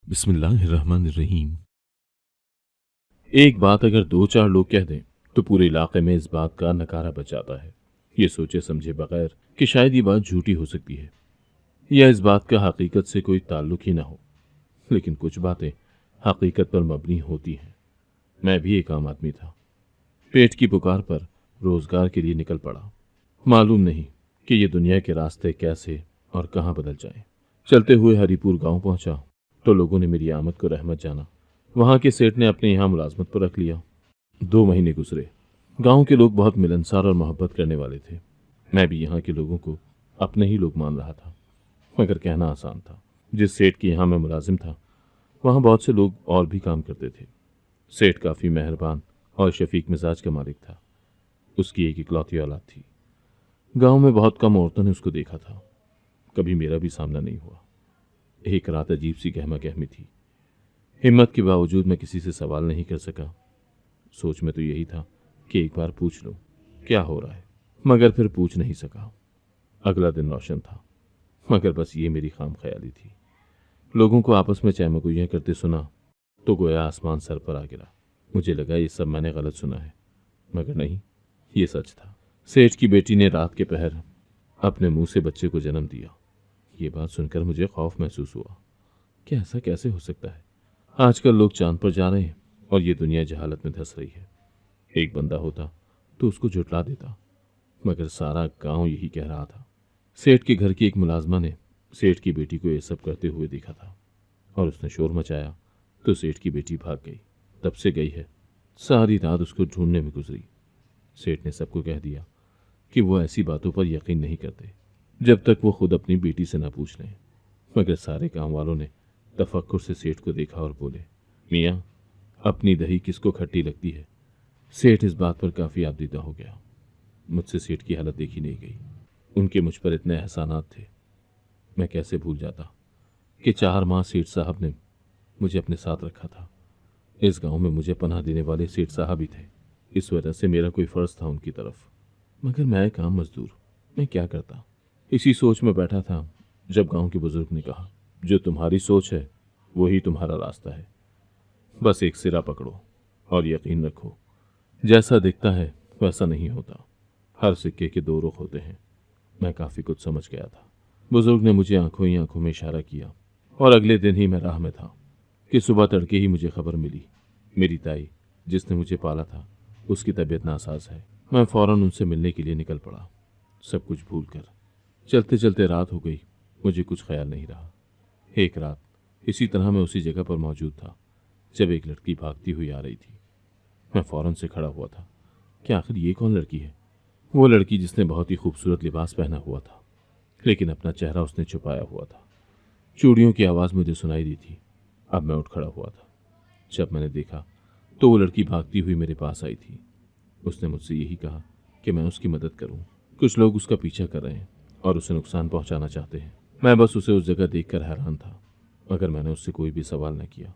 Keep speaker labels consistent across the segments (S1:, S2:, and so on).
S1: बिस्मिल्लाहिर्रहमानिर्रहीम। एक बात अगर दो चार लोग कह दें तो पूरे इलाके में इस बात का नकारा बच जाता है, ये सोचे समझे बगैर कि शायद ये बात झूठी हो सकती है या इस बात का हकीकत से कोई ताल्लुक ही ना हो। लेकिन कुछ बातें हकीकत पर मबनी होती हैं। मैं भी एक आम आदमी था, पेट की पुकार पर रोजगार के लिए निकल पड़ा। मालूम नहीं कि ये दुनिया के रास्ते कैसे और कहाँ बदल जाएं। चलते हुए हरिपुर गांव पहुंचा तो लोगों ने मेरी आमद को रहमत जाना। वहां के सेठ ने अपने यहाँ मुलाजमत पर रख लिया। 2 महीने गुजरे। गांव के लोग बहुत मिलनसार और मोहब्बत करने वाले थे। मैं भी यहाँ के लोगों को अपने ही लोग मान रहा था, मगर कहना आसान था। जिस सेठ के यहाँ मैं मुलाजिम था वहाँ बहुत से लोग और भी काम करते थे। सेठ काफ़ी मेहरबान और शफीक मिजाज का मालिक था। उसकी एक इकलौती औलाद थी। गांव में बहुत कम औरतों ने उसको देखा था। कभी मेरा भी सामना नहीं हुआ। एक रात अजीब सी गहमा गहमी थी। हिम्मत के बावजूद मैं किसी से सवाल नहीं कर सका। सोच में तो यही था कि एक बार पूछ लूं क्या हो रहा है, मगर फिर पूछ नहीं सका। अगला दिन रोशन था, मगर बस ये मेरी खाम ख्याली थी। लोगों को आपस में चहमगुइयां करते सुना तो गोया आसमान सर पर आ गिरा। मुझे लगा ये सब मैंने गलत सुना है, मगर नहीं, ये सच था। सेठ की बेटी ने रात के पहर अपने मुंह से बच्चे को जन्म दिया। ये बात सुनकर मुझे खौफ महसूस हुआ कि ऐसा कैसे हो सकता है। आजकल लोग चांद पर जा रहे हैं और ये दुनिया जहालत में धंस रही है। एक बंदा होता तो उसको झुठला देता, मगर सारा गांव यही कह रहा था। सेठ के घर की एक मुलाजमा ने सेठ की बेटी को ये सब करते हुए देखा था और उसने शोर मचाया तो सेठ की बेटी भाग गई। तब से गई है। सारी रात उसको ढूंढने में गुजरी। सेठ ने सबको कह दिया कि वो ऐसी बातों पर यकीन नहीं करते जब तक वो खुद अपनी बेटी से न पूछ लें। मगर सारे गांव वालों ने तफक्कुर से सेठ को देखा और बोले, मियाँ, अपनी दही किसको खट्टी लगती है। सेठ इस बात पर काफ़ी आबदीदा हो गया। मुझसे सेठ की हालत देखी नहीं गई। उनके मुझ पर इतने एहसानात थे, मैं कैसे भूल जाता कि 4 माह सेठ साहब ने मुझे अपने साथ रखा था। इस गांव में मुझे पनाह देने वाले सेठ साहब ही थे। इस वजह से मेरा कोई फ़र्ज था उनकी तरफ। मगर मैं एक आम मजदूर, मैं क्या करता। इसी सोच में बैठा था जब गांव के बुजुर्ग ने कहा, जो तुम्हारी सोच है वही तुम्हारा रास्ता है। बस एक सिरा पकड़ो और यकीन रखो, जैसा दिखता है वैसा नहीं होता। हर सिक्के के 2 रुख होते हैं। मैं काफ़ी कुछ समझ गया था। बुजुर्ग ने मुझे आंखों ही आंखों में इशारा किया और अगले दिन ही मैं राह में था कि सुबह तड़के ही मुझे खबर मिली, मेरी ताई जिसने मुझे पाला था उसकी तबीयत नासाज है। मैं फौरन उनसे मिलने के लिए निकल पड़ा। सब कुछ भूल कर चलते चलते रात हो गई। मुझे कुछ ख्याल नहीं रहा। एक रात इसी तरह मैं उसी जगह पर मौजूद था जब एक लड़की भागती हुई आ रही थी। मैं फौरन से खड़ा हुआ था कि आखिर ये कौन लड़की है। वो लड़की जिसने बहुत ही खूबसूरत लिबास पहना हुआ था, लेकिन अपना चेहरा उसने छुपाया हुआ था। चूड़ियों की आवाज़ मुझे सुनाई दी थी। अब मैं उठ खड़ा हुआ था। जब मैंने देखा तो वो लड़की भागती हुई मेरे पास आई थी। उसने मुझसे यही कहा कि मैं उसकी मदद करूं। कुछ लोग उसका पीछा कर रहे हैं और उसे नुकसान पहुंचाना चाहते हैं। मैं बस उसे उस जगह देखकर हैरान था, मगर मैंने उससे कोई भी सवाल न किया।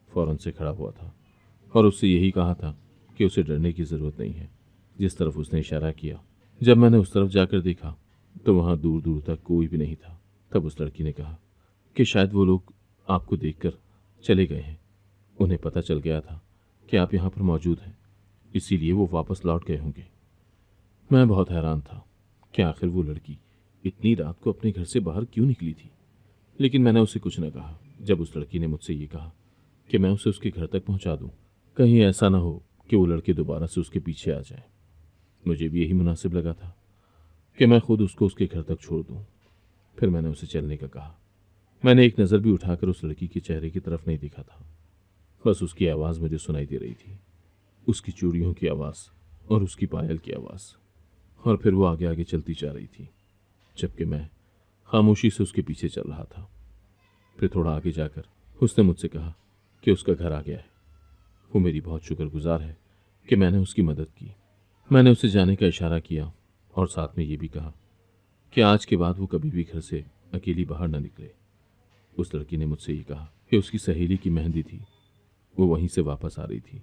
S1: फौरन से खड़ा हुआ था और उससे यही कहा था कि उसे डरने की ज़रूरत नहीं है, जिस तरफ उसने इशारा किया। जब मैंने उस तरफ जाकर देखा तो वहाँ दूर दूर तक कोई भी नहीं था। तब उस लड़की ने कहा कि शायद वो लोग आपको देखकर चले गए हैं। उन्हें पता चल गया था कि आप यहाँ पर मौजूद हैं, इसीलिए वो वापस लौट गए होंगे। मैं बहुत हैरान था कि आखिर वो लड़की इतनी रात को अपने घर से बाहर क्यों निकली थी, लेकिन मैंने उसे कुछ न कहा। जब उस लड़की ने मुझसे ये कहा कि मैं उसे उसके घर तक पहुंचा दूं, कहीं ऐसा ना हो कि वो लड़के दोबारा से उसके पीछे आ जाए। मुझे भी यही मुनासिब लगा था कि मैं खुद उसको उसके घर तक छोड़ दूं। फिर मैंने उसे चलने का कहा। मैंने एक नज़र भी उठाकर उस लड़की के चेहरे की तरफ नहीं देखा था। बस उसकी आवाज़ मुझे सुनाई दे रही थी, उसकी चूड़ियों की आवाज़ और उसकी पायल की आवाज़। और फिर वो आगे आगे चलती जा रही थी, जबकि मैं खामोशी से उसके पीछे चल रहा था। फिर थोड़ा आगे जाकर उसने मुझसे कहा कि उसका घर आ गया है। वो मेरी बहुत शुक्रगुजार है कि मैंने उसकी मदद की। मैंने उसे जाने का इशारा किया और साथ में ये भी कहा कि आज के बाद वो कभी भी घर से अकेली बाहर न निकले। उस लड़की ने मुझसे ये कहा कि उसकी सहेली की मेहंदी थी, वो वहीं से वापस आ रही थी।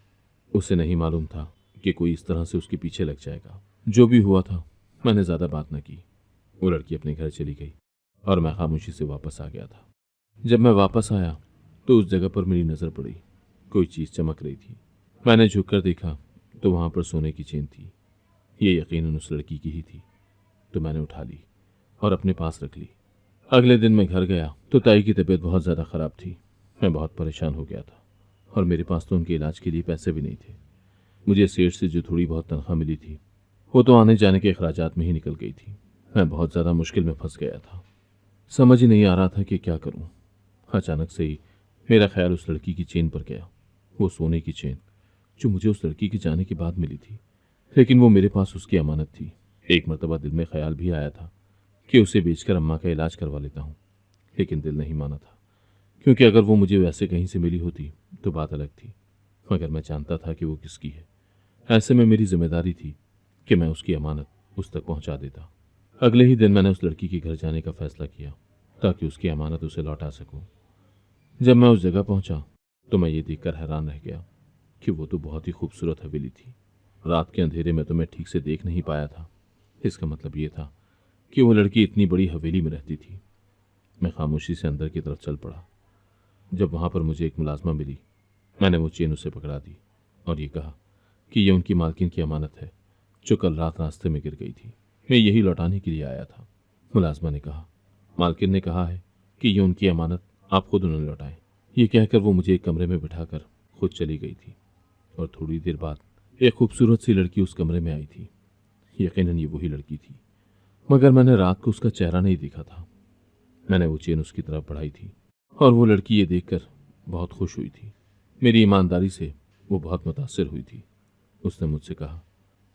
S1: उसे नहीं मालूम था कि कोई इस तरह से उसके पीछे लग जाएगा। जो भी हुआ था, मैंने ज़्यादा बात न की। वो लड़की अपने घर चली गई और मैं खामोशी से वापस आ गया था। जब मैं वापस आया तो उस जगह पर मेरी नज़र पड़ी। कोई चीज़ चमक रही थी। मैंने झुककर देखा तो वहाँ पर सोने की चेन थी। ये यकीनन उस लड़की की ही थी। तो मैंने उठा ली और अपने पास रख ली। अगले दिन मैं घर गया तो ताई की तबीयत बहुत ज़्यादा ख़राब थी। मैं बहुत परेशान हो गया था और मेरे पास तो उनके इलाज के लिए पैसे भी नहीं थे। मुझे सेठ से जो थोड़ी बहुत तनख्वाह मिली थी वो तो आने जाने के अखराजात में ही निकल गई थी। मैं बहुत ज़्यादा मुश्किल में फंस गया था। समझ ही नहीं आ रहा था कि क्या करूं। अचानक से ही मेरा ख्याल उस लड़की की चेन पर गया। वो सोने की चेन जो मुझे उस लड़की के जाने के बाद मिली थी, लेकिन वो मेरे पास उसकी अमानत थी। एक मर्तबा दिल में ख्याल भी आया था कि उसे बेचकर अम्मा का इलाज करवा लेता हूँ, लेकिन दिल नहीं माना था, क्योंकि अगर वो मुझे वैसे कहीं से मिली होती तो बात अलग थी। मगर मैं जानता था कि वो किसकी है। ऐसे में मेरी जिम्मेदारी थी कि मैं उसकी अमानत उस तक पहुंचा देता। अगले ही दिन मैंने उस लड़की के घर जाने का फैसला किया ताकि उसकी अमानत उसे लौटा सकूं। जब मैं उस जगह पहुंचा तो मैं ये देखकर हैरान रह गया कि वो तो बहुत ही खूबसूरत हवेली थी। रात के अंधेरे में तो मैं ठीक से देख नहीं पाया था। इसका मतलब ये था कि वो लड़की इतनी बड़ी हवेली में रहती थी। मैं खामोशी से अंदर की तरफ चल पड़ा। जब वहां पर मुझे एक मुलाजमा मिली, मैंने वो चेन उसे पकड़ा दी और ये कहा कि ये उनकी मालकिन की अमानत है जो कल रात रास्ते में गिर गई थी। मैं यही लौटाने के लिए आया था। मुलाजमा ने कहा, मालकिन ने कहा है कि ये उनकी अमानत आप खुद उन्हें लौटाएं। ये कहकर वो मुझे एक कमरे में बिठाकर खुद चली गई थी और थोड़ी देर बाद एक खूबसूरत सी लड़की उस कमरे में आई थी। यकीनन ये वही लड़की थी, मगर मैंने रात को उसका चेहरा नहीं देखा था। मैंने वो चेन उसकी तरफ बढ़ाई थी और वो लड़की ये देखकर बहुत खुश हुई थी। मेरी ईमानदारी से वो बहुत मुतासिर हुई थी। उसने मुझसे कहा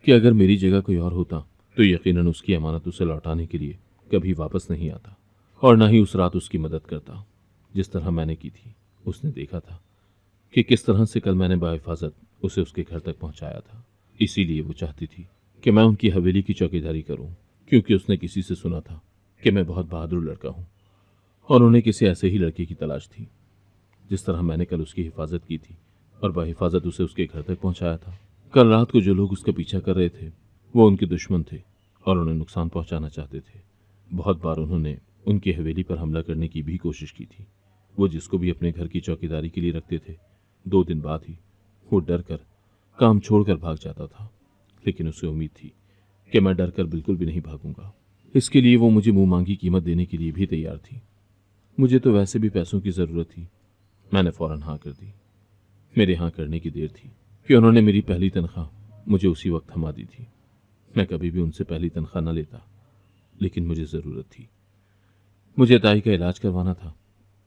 S1: कि अगर मेरी जगह कोई और होता तो यकीनन उसकी अमानत उसे लौटाने के लिए कभी वापस नहीं आता और न ही उस रात उसकी मदद करता जिस तरह मैंने की थी। उसने देखा था कि किस तरह से कल मैंने बाहिफाजत उसे उसके घर तक पहुंचाया था। इसीलिए वो चाहती थी कि मैं उनकी हवेली की चौकीदारी करूं, क्योंकि उसने किसी से सुना था कि मैं बहुत बहादुर लड़का हूं और उन्हें किसी ऐसे ही लड़के की तलाश थी जिस तरह मैंने कल उसकी हिफाजत की थी और बाहिफाजत उसे उसके घर तक पहुंचाया था। कल रात को जो लोग उसका पीछा कर रहे थे वो उनके दुश्मन थे और उन्हें नुकसान पहुंचाना चाहते थे। बहुत बार उन्होंने उनकी हवेली पर हमला करने की भी कोशिश की थी। वो जिसको भी अपने घर की चौकीदारी के लिए रखते थे, 2 दिन बाद ही वो डर कर काम छोड़कर भाग जाता था। लेकिन उसे उम्मीद थी कि मैं डर कर बिल्कुल भी नहीं भागूंगा। इसके लिए वो मुझे मुंह मांगी कीमत देने के लिए भी तैयार थी। मुझे तो वैसे भी पैसों की ज़रूरत थी। मैंने फ़ौरन हाँ कर दी। मेरे हाँ करने की देर थी कि उन्होंने मेरी पहली तनख्वाह मुझे उसी वक्त थमा दी थी। मैं कभी भी उनसे पहली तनख्वाह न लेता, लेकिन मुझे ज़रूरत थी। मुझे ताई का इलाज करवाना था,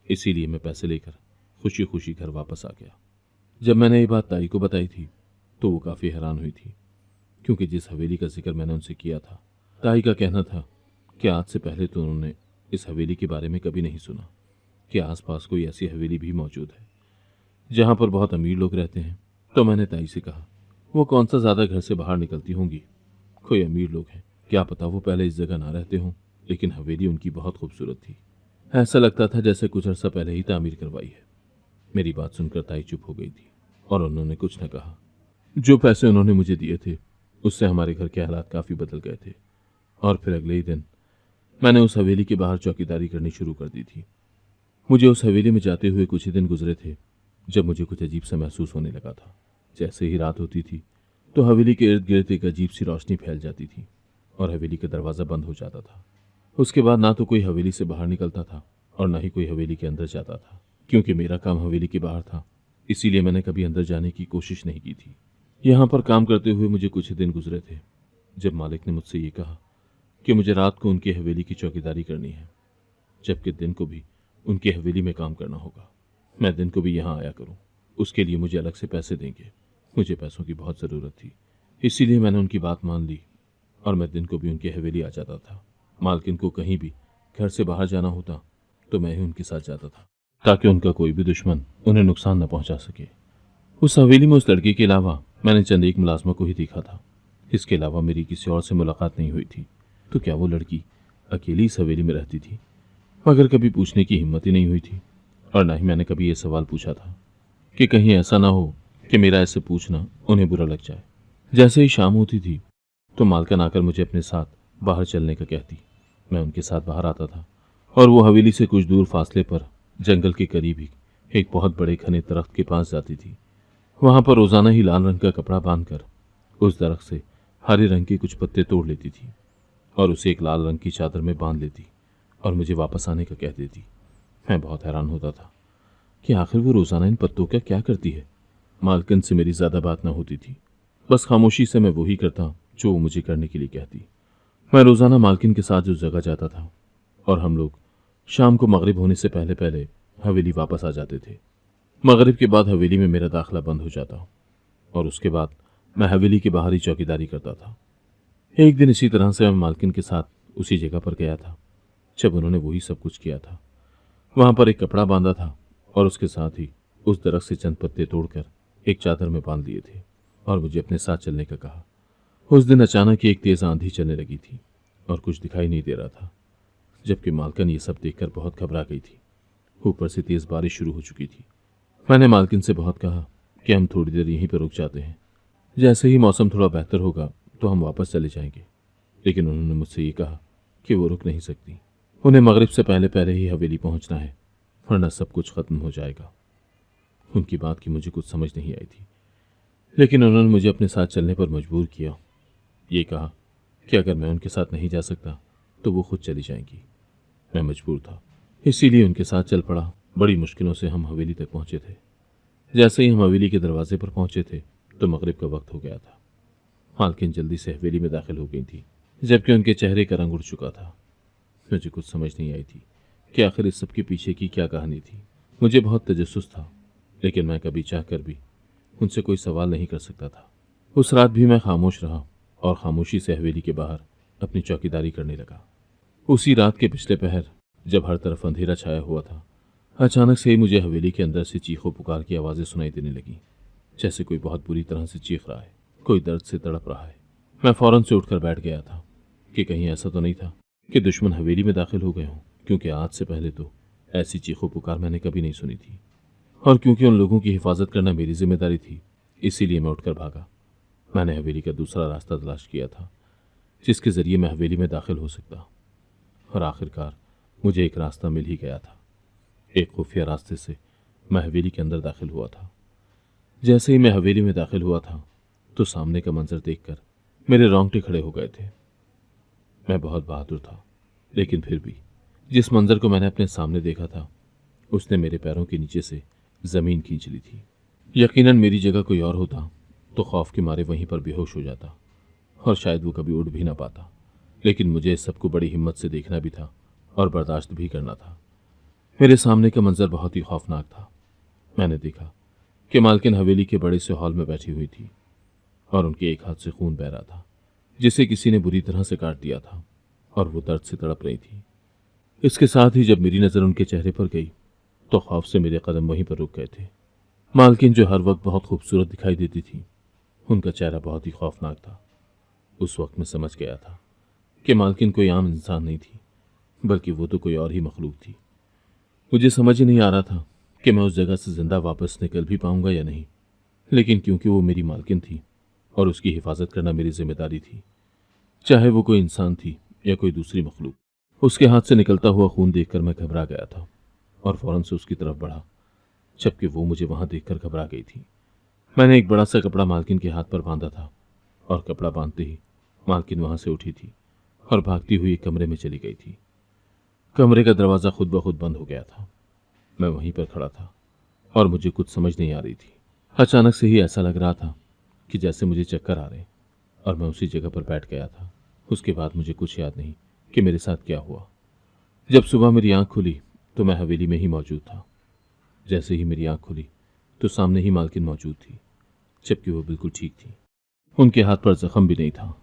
S1: इसीलिए मैं पैसे लेकर खुशी खुशी घर वापस आ गया। जब मैंने ये बात ताई को बताई थी तो वो काफ़ी हैरान हुई थी, क्योंकि जिस हवेली का जिक्र मैंने उनसे किया था, ताई का कहना था कि आज से पहले तो उन्होंने इस हवेली के बारे में कभी नहीं सुना कि आसपास कोई ऐसी हवेली भी मौजूद है जहाँ पर बहुत अमीर लोग रहते हैं। तो मैंने ताई से कहा, वो कौन सा ज़्यादा घर से बाहर निकलती होंगी, कोई अमीर लोग हैं, क्या पता वो पहले इस जगह ना रहते हों। लेकिन हवेली उनकी बहुत खूबसूरत थी। ऐसा लगता था जैसे कुछ अर्सा पहले ही तामीर करवाई है। मेरी बात सुनकर ताई चुप हो गई थी और उन्होंने कुछ न कहा। जो पैसे उन्होंने मुझे दिए थे उससे हमारे घर के हालात काफ़ी बदल गए थे और फिर अगले ही दिन मैंने उस हवेली के बाहर चौकीदारी करनी शुरू कर दी थी। मुझे उस हवेली में जाते हुए कुछ ही दिन गुजरे थे जब मुझे कुछ अजीब सा महसूस होने लगा था। जैसे ही रात होती थी तो हवेली के इर्द गिर्द एक अजीब सी रोशनी फैल जाती थी और हवेली का दरवाज़ा बंद हो जाता था। उसके बाद ना तो कोई हवेली से बाहर निकलता था और ना ही कोई हवेली के अंदर जाता था। क्योंकि मेरा काम हवेली के बाहर था, इसीलिए मैंने कभी अंदर जाने की कोशिश नहीं की थी। यहाँ पर काम करते हुए मुझे कुछ ही दिन गुजरे थे जब मालिक ने मुझसे ये कहा कि मुझे रात को उनकी हवेली की चौकीदारी करनी है, जबकि दिन को भी उनकी हवेली में काम करना होगा। मैं दिन को भी यहाँ आया करूँ, उसके लिए मुझे अलग से पैसे देंगे। मुझे पैसों की बहुत ज़रूरत थी, इसीलिए मैंने उनकी बात मान ली और मैं दिन को भी उनकी हवेली आ जाता था। मालकिन को कहीं भी घर से बाहर जाना होता तो मैं ही उनके साथ जाता था, ताकि उनका कोई भी दुश्मन उन्हें नुकसान न पहुंचा सके। उस हवेली में उस लड़के के अलावा मैंने चंद एक मुलाजमा को ही देखा था। इसके अलावा मेरी किसी और से मुलाकात नहीं हुई थी। तो क्या वो लड़की अकेली इस हवेली में रहती थी? मगर कभी पूछने की हिम्मत ही नहीं हुई थी और ना ही मैंने कभी ये सवाल पूछा था कि कहीं ऐसा ना हो कि मेरा ऐसे पूछना उन्हें बुरा लग जाए। जैसे ही शाम होती थी तो मालकिन आकर मुझे अपने साथ बाहर चलने का कहती। मैं उनके साथ बाहर आता था और वो हवेली से कुछ दूर फासले पर जंगल के करीब ही एक बहुत बड़े घने दरख्त के पास जाती थी। वहां पर रोजाना ही लाल रंग का कपड़ा बांधकर उस दरख्त से हरे रंग के कुछ पत्ते तोड़ लेती थी और उसे एक लाल रंग की चादर में बांध लेती और मुझे वापस आने का कह देती। मैं बहुत हैरान होता था कि आखिर वो रोजाना इन पत्तों का क्या करती है। मालकिन से मेरी ज्यादा बात ना होती थी, बस खामोशी से मैं वही करता जो वो मुझे करने के लिए कहती। मैं रोजाना मालकिन के साथ उस जगह जाता था और हम लोग शाम को मगरिब होने से पहले पहले हवेली वापस आ जाते थे। मगरिब के बाद हवेली में मेरा दाखिला बंद हो जाता और उसके बाद मैं हवेली के बाहर ही चौकीदारी करता था। एक दिन इसी तरह से मैं मालकिन के साथ उसी जगह पर गया था जब उन्होंने वही सब कुछ किया था। वहां पर एक कपड़ा बांधा था और उसके साथ ही उस दरख्त से चंद पत्ते तोड़कर एक चादर में बांध लिए थे और मुझे अपने साथ चलने का कहा। उस दिन अचानक ही एक तेज आंधी चलने लगी थी और कुछ दिखाई नहीं दे रहा था, जबकि मालकिन ये सब देखकर बहुत घबरा गई थी। ऊपर से तेज बारिश शुरू हो चुकी थी। मैंने मालकिन से बहुत कहा कि हम थोड़ी देर यहीं पर रुक जाते हैं, जैसे ही मौसम थोड़ा बेहतर होगा तो हम वापस चले जाएंगे, लेकिन उन्होंने मुझसे ये कहा कि वो रुक नहीं सकती। उन्हें मगरिब से पहले पहले ही हवेली पहुंचना है, वरना सब कुछ खत्म हो जाएगा। उनकी बात की मुझे कुछ समझ नहीं आई थी, लेकिन उन्होंने मुझे अपने साथ चलने पर मजबूर किया। ये कहा कि अगर मैं उनके साथ नहीं जा सकता तो वो खुद चली जाएंगी। मैं मजबूर था, इसीलिए उनके साथ चल पड़ा। बड़ी मुश्किलों से हम हवेली तक पहुंचे थे। जैसे ही हम हवेली के दरवाजे पर पहुंचे थे तो मगरिब का वक्त हो गया था। मालकिन जल्दी से हवेली में दाखिल हो गई थी, जबकि उनके चेहरे का रंग उड़ चुका था। मुझे कुछ समझ नहीं आई थी कि आखिर इस सब के पीछे की क्या कहानी थी। मुझे बहुत तजस्सुस था, लेकिन मैं कभी चाहकर भी उनसे कोई सवाल नहीं कर सकता था। उस रात भी मैं खामोश रहा और खामोशी से हवेली के बाहर अपनी चौकीदारी करने लगा। उसी रात के पिछले पहर, जब हर तरफ अंधेरा छाया हुआ था, अचानक से ही मुझे हवेली के अंदर से चीखों पुकार की आवाज़ें सुनाई देने लगी, जैसे कोई बहुत बुरी तरह से चीख रहा है, कोई दर्द से तड़प रहा है। मैं फौरन से उठकर बैठ गया था कि कहीं ऐसा तो नहीं था कि दुश्मन हवेली में दाखिल हो गए हों, क्योंकि आज से पहले तो ऐसी चीखों पुकार मैंने कभी नहीं सुनी थी। और क्योंकि उन लोगों की हिफाजत करना मेरी जिम्मेदारी थी, इसीलिए मैं उठकर भागा। मैंने हवेली का दूसरा रास्ता तलाश किया था जिसके जरिए मैं हवेली में दाखिल हो सकता, और आखिरकार मुझे एक रास्ता मिल ही गया था। एक खुफिया रास्ते से मैं हवेली के अंदर दाखिल हुआ था। जैसे ही मैं हवेली में दाखिल हुआ था तो सामने का मंजर देखकर मेरे रोंगटे खड़े हो गए थे। मैं बहुत बहादुर था, लेकिन फिर भी जिस मंजर को मैंने अपने सामने देखा था उसने मेरे पैरों के नीचे से जमीन खींच ली थी। यकीनन मेरी जगह कोई और होता तो खौफ के मारे वहीं पर बेहोश हो जाता और शायद वो कभी उठ भी ना पाता, लेकिन मुझे इस सबको बड़ी हिम्मत से देखना भी था और बर्दाश्त भी करना था। मेरे सामने का मंजर बहुत ही खौफनाक था। मैंने देखा कि मालकिन हवेली के बड़े से हॉल में बैठी हुई थी और उनके एक हाथ से खून बह रहा था, जिसे किसी ने बुरी तरह से काट दिया था, और वो दर्द से तड़प रही थी। इसके साथ ही जब मेरी नज़र उनके चेहरे पर गई तो खौफ से मेरे कदम वहीं पर रुक गए थे। मालकिन, जो हर वक्त बहुत खूबसूरत दिखाई देती थी, उनका चेहरा बहुत ही खौफनाक था। उस वक्त मैं समझ गया था कि मालकिन कोई आम इंसान नहीं थी, बल्कि वो तो कोई और ही मखलूक थी। मुझे समझ ही नहीं आ रहा था कि मैं उस जगह से जिंदा वापस निकल भी पाऊंगा या नहीं, लेकिन क्योंकि वो मेरी मालकिन थी और उसकी हिफाजत करना मेरी जिम्मेदारी थी, चाहे वो कोई इंसान थी या कोई दूसरी मखलूक। उसके हाथ से निकलता हुआ खून देखकर मैं घबरा गया था और फौरन से उसकी तरफ बढ़ा, जबकि वो मुझे वहां देखकर घबरा गई थी। मैंने एक बड़ा सा कपड़ा मालकिन के हाथ पर बांधा था और कपड़ा बांधते ही मालकिन वहां से उठी थी और भागती हुई एक कमरे में चली गई थी। कमरे का दरवाज़ा खुद ब खुद बंद हो गया था। मैं वहीं पर खड़ा था और मुझे कुछ समझ नहीं आ रही थी। अचानक से ही ऐसा लग रहा था कि जैसे मुझे चक्कर आ रहे, और मैं उसी जगह पर बैठ गया था। उसके बाद मुझे कुछ याद नहीं कि मेरे साथ क्या हुआ। जब सुबह मेरी आंख खुली तो मैं हवेली में ही मौजूद था। जैसे ही मेरी आंख खुली तो सामने ही मालकिन मौजूद थी, जबकि वो बिल्कुल ठीक थी। उनके हाथ पर जख्म भी नहीं था,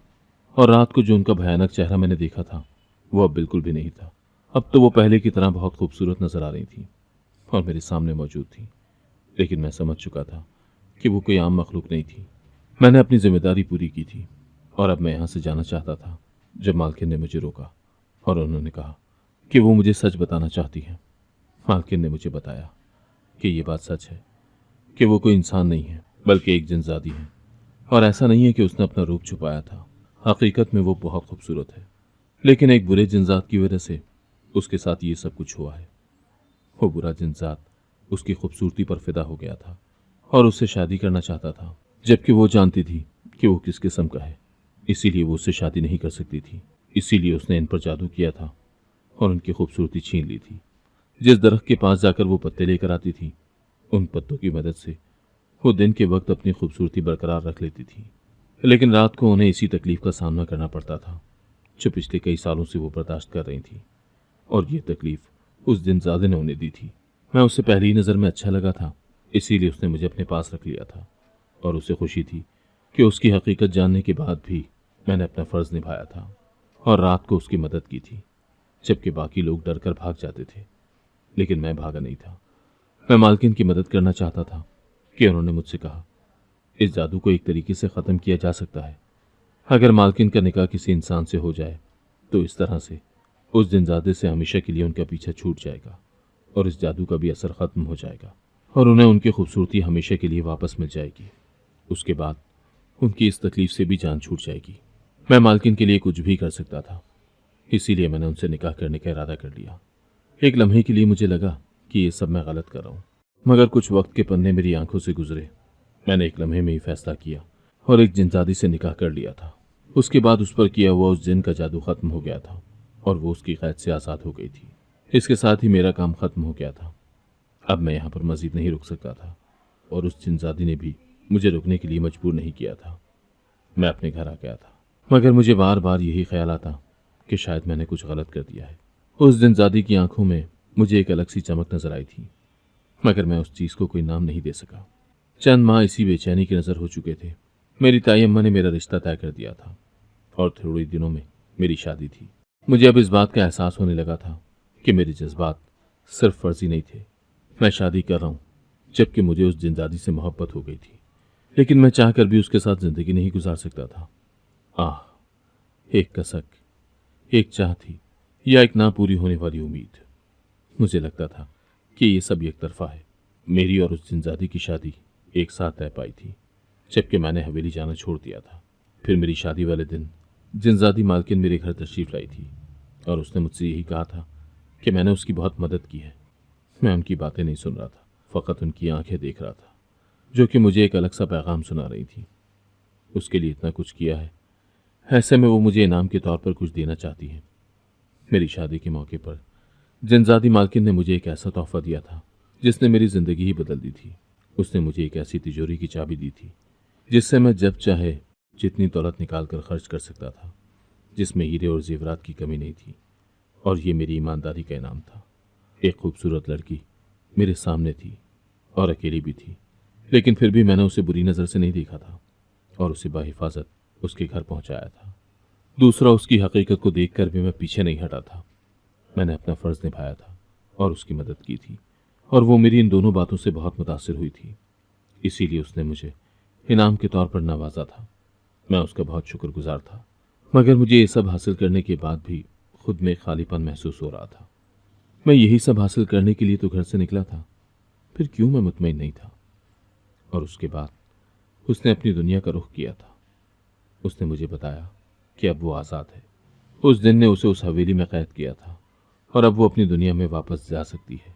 S1: और रात को जो उनका भयानक चेहरा मैंने देखा था वो अब बिल्कुल भी नहीं था। अब तो वो पहले की तरह बहुत खूबसूरत नजर आ रही थी और मेरे सामने मौजूद थी, लेकिन मैं समझ चुका था कि वो कोई आम मखलूक नहीं थी। मैंने अपनी जिम्मेदारी पूरी की थी और अब मैं यहाँ से जाना चाहता था जब मालकिन ने मुझे रोका और उन्होंने कहा कि वो मुझे सच बताना चाहती है। मालकिन ने मुझे बताया कि ये बात सच है कि वो कोई इंसान नहीं है, बल्कि एक जिनजादी है, और ऐसा नहीं है कि उसने अपना रूप छुपाया था। हकीकत में वो बहुत खूबसूरत है, लेकिन एक बुरे जिनजात की वजह से उसके साथ ये सब कुछ हुआ है। वो बुरा जिनजात उसकी खूबसूरती पर फिदा हो गया था और उससे शादी करना चाहता था, जबकि वो जानती थी कि वो किस किस्म का है। इसीलिए वो उससे शादी नहीं कर सकती थी। इसीलिए उसने इन पर जादू किया था और उनकी खूबसूरती छीन ली थी। जिस दरख्त के पास जाकर वो पत्ते लेकर आती थी, उन पत्तों की मदद से वो दिन के वक्त अपनी खूबसूरती बरकरार रख लेती थी, लेकिन रात को उन्हें इसी तकलीफ का सामना करना पड़ता था जो पिछले कई सालों से वो बर्दाश्त कर रही थी। और ये तकलीफ उस दिन ज़्यादा ने उन्हें दी थी। मैं उसे पहली नज़र में अच्छा लगा था, इसीलिए उसने मुझे अपने पास रख लिया था और उसे खुशी थी कि उसकी हकीकत जानने के बाद भी मैंने अपना फ़र्ज़ निभाया था और रात को उसकी मदद की थी, जबकि बाकी लोग डर कर भाग जाते थे। लेकिन मैं भागा नहीं था। मैं मालकिन की मदद करना चाहता था कि उन्होंने मुझसे कहा, इस जादू को एक तरीके से ख़त्म किया जा सकता है। अगर मालकिन का निकाह किसी इंसान से हो जाए तो इस तरह से उस जिनजादे से हमेशा के लिए उनका पीछा छूट जाएगा और इस जादू का भी असर ख़त्म हो जाएगा और उन्हें उनकी खूबसूरती हमेशा के लिए वापस मिल जाएगी। उसके बाद उनकी इस तकलीफ से भी जान छूट जाएगी। मैं मालकिन के लिए कुछ भी कर सकता था, इसीलिए मैंने उनसे निकाह करने का इरादा कर लिया। एक लम्हे के लिए मुझे लगा कि ये सब मैं गलत कर रहा हूँ, मगर कुछ वक्त के पन्ने मेरी आंखों से गुजरे। मैंने एक लम्हे में ही फैसला किया और एक जिनजादी से निकाह कर लिया था। उसके बाद उस पर किया हुआ उस जिन का जादू खत्म हो गया था और वो उसकी कैद से आज़ाद हो गई थी। इसके साथ ही मेरा काम खत्म हो गया था। अब मैं यहाँ पर मजीद नहीं रुक सकता था और उस जिनजादी ने भी मुझे रुकने के लिए मजबूर नहीं किया था। मैं अपने घर आ गया था, मगर मुझे बार बार यही ख्याल आता कि शायद मैंने कुछ गलत कर दिया है। उस जिनजादी की आंखों में मुझे एक अलग सी चमक नजर आई थी, मगर मैं उस चीज़ को कोई नाम नहीं दे सका। चंद माह इसी बेचैनी की नज़र हो चुके थे। मेरी ताई अम्मा ने मेरा रिश्ता तय कर दिया था और थोड़े दिनों में मेरी शादी थी। मुझे अब इस बात का एहसास होने लगा था कि मेरे जज्बात सिर्फ फर्जी नहीं थे। मैं शादी कर रहा हूँ जबकि मुझे उस जिनजादी से मोहब्बत हो गई थी, लेकिन मैं चाह कर भी उसके साथ जिंदगी नहीं गुजार सकता था। आह, एक कसक, एक चाह थी या एक ना पूरी होने वाली उम्मीद। मुझे लगता था कि ये सब एक तरफा है। मेरी और उस जिनजादी की शादी एक साथ तय पाई थी, जबकि मैंने हवेली जाना छोड़ दिया था। फिर मेरी शादी वाले दिन जिनजादी मालकिन मेरे घर तशरीफ़ लाई थी और उसने मुझसे यही कहा था कि मैंने उसकी बहुत मदद की है। मैं उनकी बातें नहीं सुन रहा था, फ़कत उनकी आंखें देख रहा था जो कि मुझे एक अलग सा पैगाम सुना रही थी। उसके लिए इतना कुछ किया है, ऐसे में वो मुझे इनाम के तौर पर कुछ देना चाहती है। मेरी शादी के मौके पर जिनजादी मालकिन ने मुझे एक ऐसा तोहफा दिया था जिसने मेरी ज़िंदगी ही बदल दी थी। उसने मुझे एक ऐसी तिजोरी की चाबी दी थी जिससे मैं जब चाहे जितनी दौलत निकाल कर खर्च कर सकता था, जिसमें हीरे और जेवरात की कमी नहीं थी। और ये मेरी ईमानदारी का इनाम था। एक खूबसूरत लड़की मेरे सामने थी और अकेली भी थी, लेकिन फिर भी मैंने उसे बुरी नज़र से नहीं देखा था और उसे बाहिफाजत उसके घर पहुंचाया था। दूसरा, उसकी हकीकत को देखकर भी मैं पीछे नहीं हटा था। मैंने अपना फ़र्ज़ निभाया था और उसकी मदद की थी और वो मेरी इन दोनों बातों से बहुत मुतासिर हुई थी। इसीलिए उसने मुझे इनाम के तौर पर नवाजा था। मैं उसका बहुत शुक्रगुजार था, मगर मुझे ये सब हासिल करने के बाद भी खुद में खालीपन महसूस हो रहा था। मैं यही सब हासिल करने के लिए तो घर से निकला था, फिर क्यों मैं मुतमईन नहीं था। और उसके बाद उसने अपनी दुनिया का रुख किया था। उसने मुझे बताया कि अब वो आज़ाद है। उस दिन ने उसे उस हवेली में कैद किया था और अब वो अपनी दुनिया में वापस जा सकती है।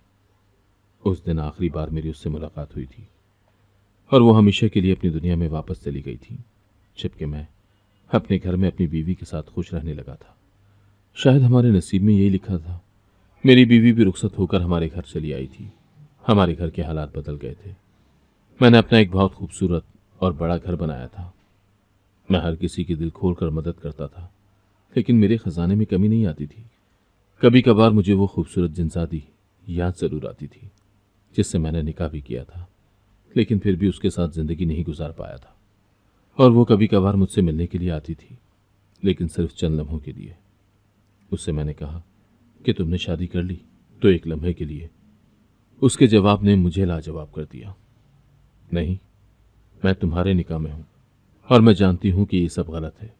S1: उस दिन आखिरी बार मेरी उससे मुलाकात हुई थी और वो हमेशा के लिए अपनी दुनिया में वापस चली गई थी, जबकि मैं अपने घर में अपनी बीवी के साथ खुश रहने लगा था। शायद हमारे नसीब में यही लिखा था। मेरी बीवी भी रुखसत होकर हमारे घर चली आई थी। हमारे घर के हालात बदल गए थे। मैंने अपना एक बहुत खूबसूरत और बड़ा घर बनाया था। मैं हर किसी की दिल खोल कर मदद करता था, लेकिन मेरे खजाने में कमी नहीं आती थी। कभी कभार मुझे वो खूबसूरत जिनजादी याद जरूर आती थी जिससे मैंने निकाह भी किया था, लेकिन फिर भी उसके साथ जिंदगी नहीं गुजार पाया था। और वो कभी कभार मुझसे मिलने के लिए आती थी, लेकिन सिर्फ चंद लम्हों के लिए। उससे मैंने कहा कि तुमने शादी कर ली, तो एक लम्हे के लिए। उसके जवाब ने मुझे लाजवाब कर दिया। नहीं, मैं तुम्हारे निकाह में हूं और मैं जानती हूं कि ये सब गलत है,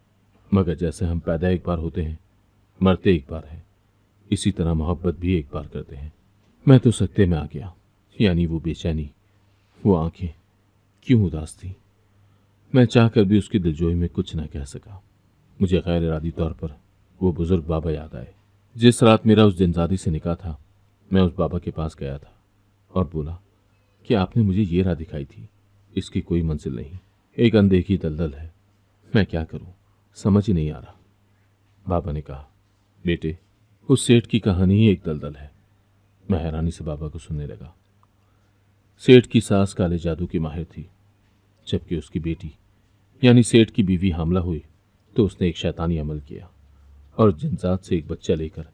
S1: मगर जैसे हम पैदा एक बार होते हैं, मरते एक बार हैं, इसी तरह मोहब्बत भी एक बार करते हैं। मैं तो सकते में आ गया, यानी वो बेचैनी, वो आंखें क्यों उदास थी। मैं चाहकर भी उसकी दिलजोई में कुछ न कह सका। मुझे गैर इरादी तौर पर वो बुजुर्ग बाबा याद आए। जिस रात मेरा उस जिनजादी से निकाह था, मैं उस बाबा के पास गया था और बोला कि आपने मुझे ये राह दिखाई थी, इसकी कोई मंजिल नहीं, एक अनदेखी दलदल है, मैं क्या करूं, समझ ही नहीं आ रहा। बाबा ने कहा, बेटे, उस सेठ की कहानी ही एक दलदल है। मैं हैरानी से बाबा को सुनने लगा। सेठ की सास काले जादू की माहिर थी, जबकि उसकी बेटी यानी सेठ की बीवी हामला हुई तो उसने एक शैतानी अमल किया और जिनजात से एक बच्चा लेकर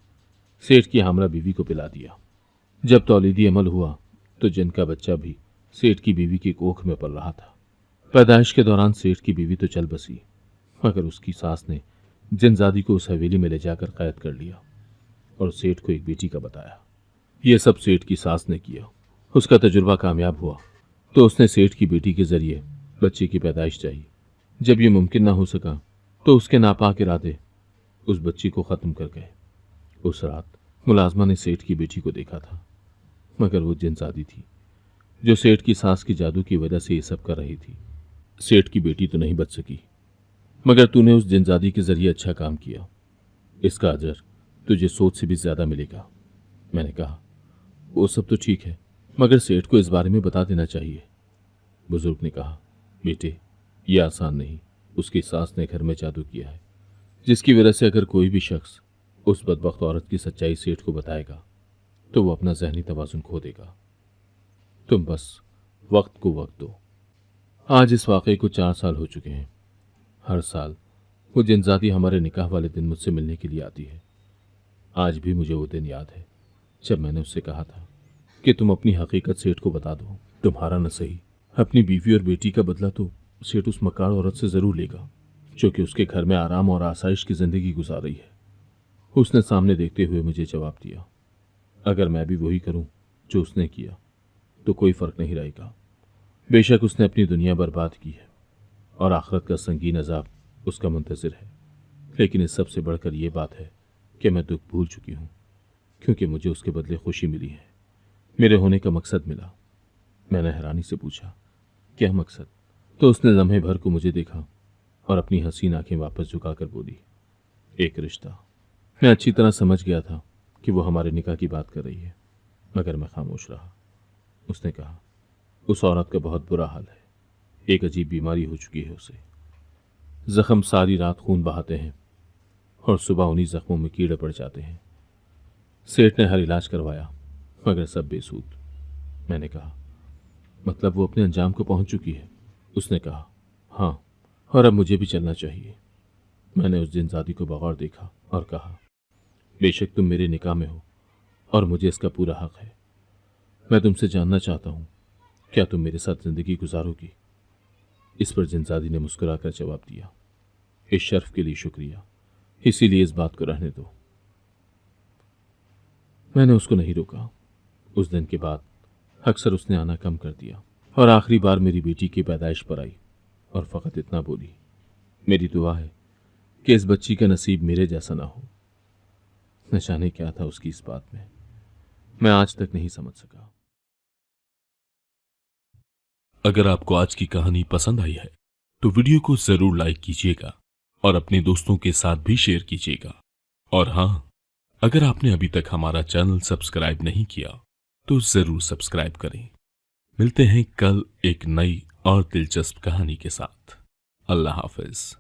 S1: सेठ की हामला बीवी को पिला दिया। जब तौलीदी अमल हुआ तो जिन का बच्चा भी सेठ की बीवी की कोख में पल रहा था। पैदाइश के दौरान सेठ की बीवी तो चल बसी, मगर उसकी सास ने जिनजादी को उस हवेली में ले जाकर कैद कर लिया और सेठ को एक बेटी का बताया। यह सब सेठ की सास ने किया। उसका तजुर्बा कामयाब हुआ तो उसने सेठ की बेटी के जरिए बच्चे की पैदाइश चाहिए। जब यह मुमकिन ना हो सका तो उसके नापाक इरादे उस बच्ची को खत्म कर गए। उस रात मुलाजमा ने सेठ की बेटी को देखा था, मगर वो जिनजादी थी जो सेठ की सास की जादू की वजह से ये सब कर रही थी। सेठ की बेटी तो नहीं बच सकी, मगर तूने उस जिनजादी के जरिए अच्छा काम किया, इसका अजर तुझे सोच से भी ज्यादा मिलेगा। मैंने कहा, वो सब तो ठीक है, मगर सेठ को इस बारे में बता देना चाहिए। बुजुर्ग ने कहा, बेटे, यह आसान नहीं। उसकी सास ने घर में जादू किया है, जिसकी वजह से अगर कोई भी शख्स उस बदबख्त औरत की सच्चाई सेठ को बताएगा तो वो अपना जहनी तवाजुन खो देगा। तुम बस वक्त को वक्त दो। आज इस वाक़े को 4 साल हो चुके हैं। हर साल वो जिनजादी हमारे निकाह वाले दिन मुझसे मिलने के लिए आती है। आज भी मुझे वो दिन याद है जब मैंने उससे कहा था कि तुम अपनी हकीकत सेठ को बता दो। तुम्हारा न सही, अपनी बीवी और बेटी का बदला तो सेठ उस मकान औरत से जरूर लेगा जो कि उसके घर में आराम और आसाइश की जिंदगी गुजार रही है। उसने सामने देखते हुए मुझे जवाब दिया, अगर मैं भी वही करूं जो उसने किया तो कोई फर्क नहीं रहेगा। बेशक उसने अपनी दुनिया बर्बाद की है और आखिरत का संगीन अजाब उसका मुंतजिर है, लेकिन इस सबसे बढ़कर यह बात है कि मैं दुख भूल चुकी हूं, क्योंकि मुझे उसके बदले खुशी मिली है, मेरे होने का मकसद मिला। मैंने हैरानी से पूछा, क्या मकसद? तो उसने लम्हे भर को मुझे देखा और अपनी हसीन आंखें वापस झुकाकर बोली, एक रिश्ता। मैं अच्छी तरह समझ गया था कि वो हमारे निकाह की बात कर रही है, मगर मैं खामोश रहा। उसने कहा, उस औरत का बहुत बुरा हाल है, एक अजीब बीमारी हो चुकी है उसे। जख्म सारी रात खून बहाते हैं और सुबह उन्हीं जख्मों में कीड़े पड़ जाते हैं। सेठ ने हर इलाज करवाया, मगर सब बेसूद। मैंने कहा, मतलब वो अपने अंजाम को पहुंच चुकी है? उसने कहा, हाँ, और अब मुझे भी चलना चाहिए। मैंने उस जिनजादी को बगौर देखा और कहा, बेशक तुम मेरे निकाह में हो और मुझे इसका पूरा हक है। मैं तुमसे जानना चाहता हूं, क्या तुम मेरे साथ जिंदगी गुजारोगी? इस पर जिनजादी ने मुस्कुराकर जवाब दिया, इस शर्फ के लिए शुक्रिया, इसीलिए इस बात को रहने दो। मैंने उसको नहीं रोका। उस दिन के बाद अक्सर उसने आना कम कर दिया और आखिरी बार मेरी बेटी की पैदाइश पर आई और फकत इतना बोली, मेरी दुआ है कि इस बच्ची का नसीब मेरे जैसा ना हो। न जाने क्या था उसकी इस बात में, मैं आज तक नहीं समझ सका।
S2: अगर आपको आज की कहानी पसंद आई है तो वीडियो को जरूर लाइक कीजिएगा और अपने दोस्तों के साथ भी शेयर कीजिएगा। और हाँ, अगर आपने अभी तक हमारा चैनल सब्सक्राइब नहीं किया तो जरूर सब्सक्राइब करें। मिलते हैं कल एक नई और दिलचस्प कहानी के साथ। अल्लाह हाफिज।